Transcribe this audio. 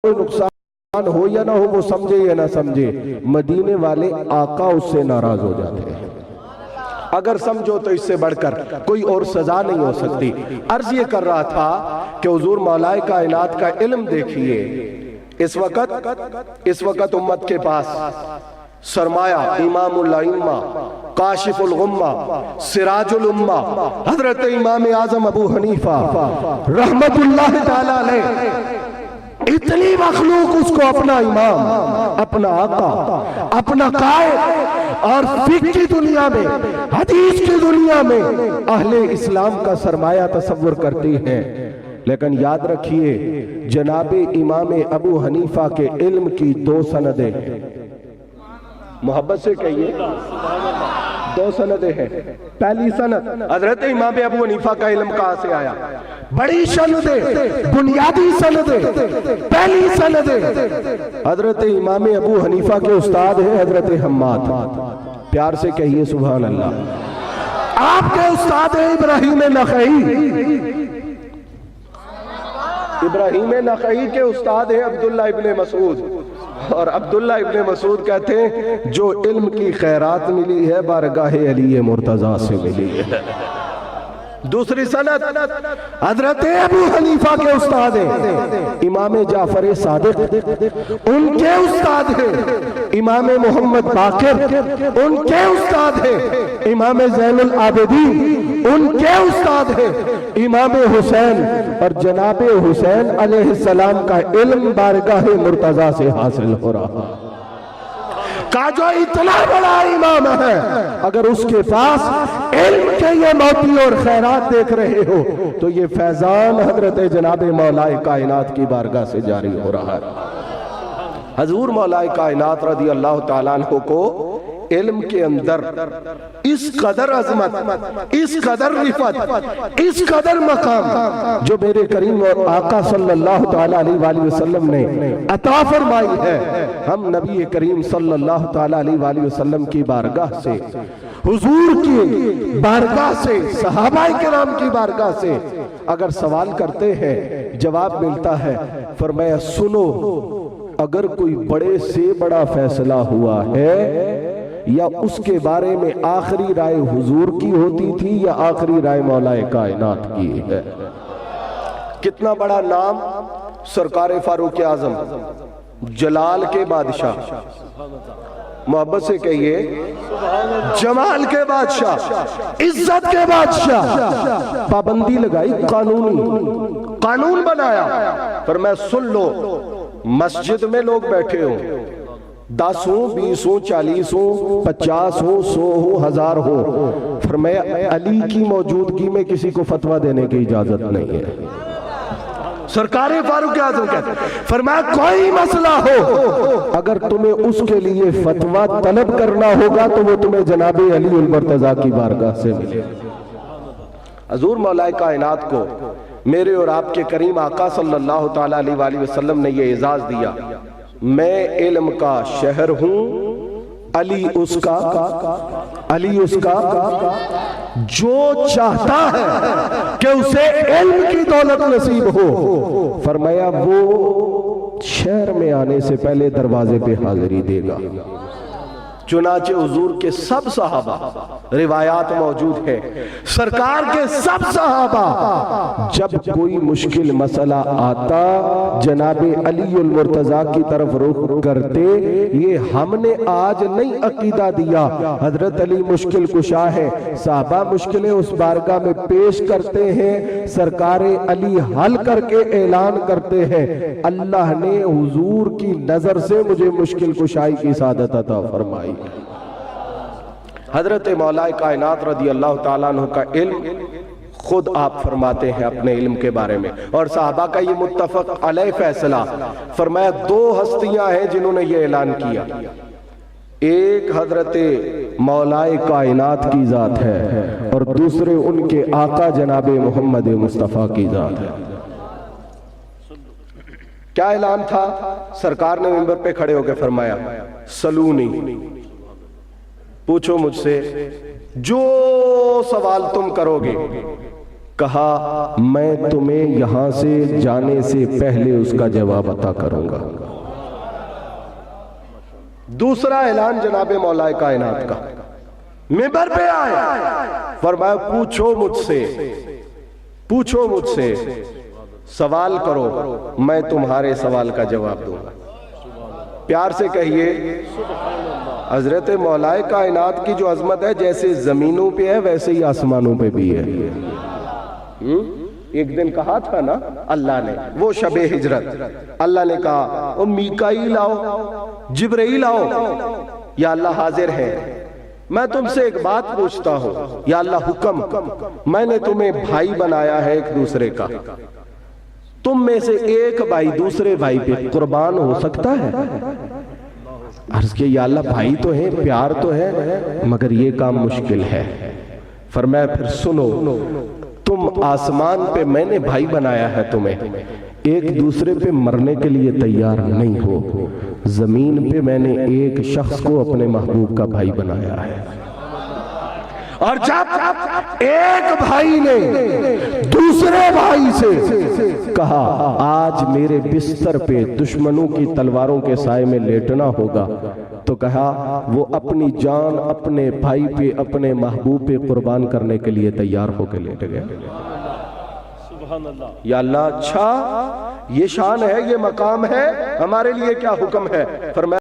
कोई नुकसान हो या ना हो, वो समझे या ना समझे, मदीने वाले आका उससे नाराज हो जाते हैं। अगर समझो तो इससे बढ़कर कोई और सजा नहीं हो सकती। अर्ज ये कर रहा था कि हुजूर मौलाए कायनात का इल्म देखिए, इस वक्त उम्मत के पास सरमाया इमामुल अइम्मा, काशिफुल गुम्मा, सिराजुल उम्मा, हजरत इमाम आजम अबू हनीफा रहमतुल्लाह ताला अलैह, इतनी मखलूक उसको अपना इमाम, अपना आका, अपना कायद और फिक्र की दुनिया में, हदीस की दुनिया में अहले इस्लाम का सरमाया तसव्वुर करती है। लेकिन याद रखिए, जनाबे इमाम अबू हनीफा के इल्म की दो सनदें, मोहब्बत से कहिए, दो सनदें हैं। पहली सनद हजरत इमाम अबू हनीफा का इल्म कहां से आया? बड़ी सनदें, बुनियादी सनदें। पहली सनदें हजरत इमाम अबू हनीफा के उस्ताद हैं हजरत हम्माद, प्यार से कहिए सुभान अल्लाह। आपके उस्ताद हैं इब्राहिम नखई, इब्राहिम नखई के उस्ताद हैं अब्दुल्ला इब्ने मसूद, और अब्दुल्ला इब्ने मसूद कहते हैं जो इल्म की खैरात मिली है बारगाहे अली मुर्तजा से मिली है। दूसरी सनद हजरत अबू हनीफा के उस्ताद हैं इमाम जाफर सादिक, उनके उस्ताद हैं इमाम मोहम्मद बाकिर, उनके उस्ताद हैं इमाम ज़ैनुल आबिदीन, उनके उस्ताद हैं इमाम हुसैन, और जनाबे हुसैन अलैहिस्सलाम का इल्म बारगाह मुर्तजा से हासिल हो रहा का जो इतना बड़ा इमाम है, अगर उसके पास इल्म के ये मोती और खैरात देख रहे हो तो ये फैजान हजरत जनाबे मौलाए कायनात की बारगाह से जारी हो रहा है। हजूर मौलाए कायनात रज़ी अल्लाह ताला अन्हु को इल्म के अंदर इस कदर अजमत, इस कदर रिफत, इस कदर मकाम जो मेरे करीम और आका सल्लल्लाहु ताला अलैहि वसल्लम ने अता फरमाई है, हम नबी करीम सल्लल्लाहु ताला अलैहि वसल्लम की बारगाह से, हुजूर की बारगाह से, सहाबाए किराम की बारगाह से अगर सवाल करते हैं, जवाब मिलता है। फरमाया सुनो, अगर कोई बड़े से बड़ा फैसला हुआ है या उसके बारे में आखिरी राय हुजूर की होती थी या आखिरी राय मौलाए कायनात की है। कितना बड़ा नाम सरकार फारूक आजम, जलाल के बादशाह, मोहब्बत से कहिए जमाल के बादशाह, इज्जत के बादशाह, पाबंदी लगाई, कानून बनाया। पर मैं सुन लो, मस्जिद में लोग बैठे हो, 10 हो, 20 हो, 40 हो, 50 हो, 100 हो, 1000 हो, फरमाया अली की मौजूदगी में किसी को फतवा देने की इजाजत नहीं है। सरकार फारूक आजम कहते हैं, फरमाया कोई मसला हो अगर तुम्हें उसके लिए फतवा तलब करना होगा तो वो तुम्हें जनाबे अली उल मुर्तजा की बारगाह से मिले। हजूर मौलाए कायनात को मेरे और आपके करीम आका सल्लल्लाहु ताला अलैहि वसल्लम ने ये एजाज दिया, मैं इल्म का शहर हूं, अली उसका, अली उसका, जो चाहता है कि उसे इल्म की दौलत नसीब हो, फरमाया वो शहर में आने से पहले दरवाजे पे हाजिरी देगा। चुनाचे हुजूर के सब सहाबा, रिवायात मौजूद है, सरकार के सब सहाबा जब कोई मुश्किल मसला आता जनाबे अली उल मुर्तजा की तरफ रुख करते। ये हमने आज नहीं अकीदा दिया, हजरत अली मुश्किल कुशा है, सहाबा मुश्किलें उस बारगाह में पेश करते हैं, सरकार अली हल करके ऐलान करते हैं, अल्लाह ने हुजूर की नजर से मुझे मुश्किल कुशाई की सादत अता फरमाई। हजरत मौलाए कायनात रज़ी अल्लाह ताला अन्हु का इल्म खुद आप फरमाते हैं अपने इल्म के बारे में, और साहबा का ये मुत्तफक अलैह फैसला। फरमाया 2 हस्तियां हैं जिन्होंने ये ऐलान किया, एक हजरत मौलाए कायनात की जात है और दूसरे उनके आका जनाबे मोहम्मद मुस्तफ़ा की जात है। क्या ऐलान था? सरकार ने मिंबर पे खड़े होकर फरमाया, सलूनी, पूछो मुझसे जो सवाल तुम करोगे कहा मैं तुम्हें यहां से जाने से पहले उसका जवाब अता करूंगा। दूसरा ऐलान जनाबे मौलाए कायनात का, मिंबर पे आए, फरमाया पूछो मुझसे, पूछो मुझसे, सवाल करो, मैं तुम्हारे सवाल का जवाब दूंगा। प्यार से कहिए हजरत मौलाए कायनात की जो अजमत है, जैसे जमीनों पे है वैसे ही आसमानों पे भी है। एक दिन कहा था ना अल्लाह ने, वो शबे हिजरत, अल्लाह ने कहा ओ मीकाईल आओ, जिब्राईल आओ, या अल्लाह हाजिर है, मैं तुमसे एक बात पूछता हूं, या अल्लाह हुक्म, मैंने तुम्हें भाई बनाया है एक दूसरे का, तुम में से एक भाई दूसरे भाई पे कुर्बान हो सकता है? अर्ज किया या अल्लाह भाई तो है, प्यार तो है, मगर ये काम मुश्किल है। फरमाया फिर सुनो, तुम आसमान पे मैंने भाई बनाया है तुम्हें, एक दूसरे पे मरने के लिए तैयार नहीं हो, जमीन पे मैंने एक शख्स को अपने महबूब का भाई बनाया है। और जब एक भाई ने दूसरे भाई से कहा आज मेरे बिस्तर पे दुश्मनों की तलवारों के साए में लेटना होगा, तो कहा वो अपनी जान अपने भाई पे, अपने महबूब पे कुर्बान करने के लिए तैयार होकर लेट गया। या अल्लाह, अच्छा ये शान है, ये मकाम है, हमारे लिए क्या हुक्म है? फरमाया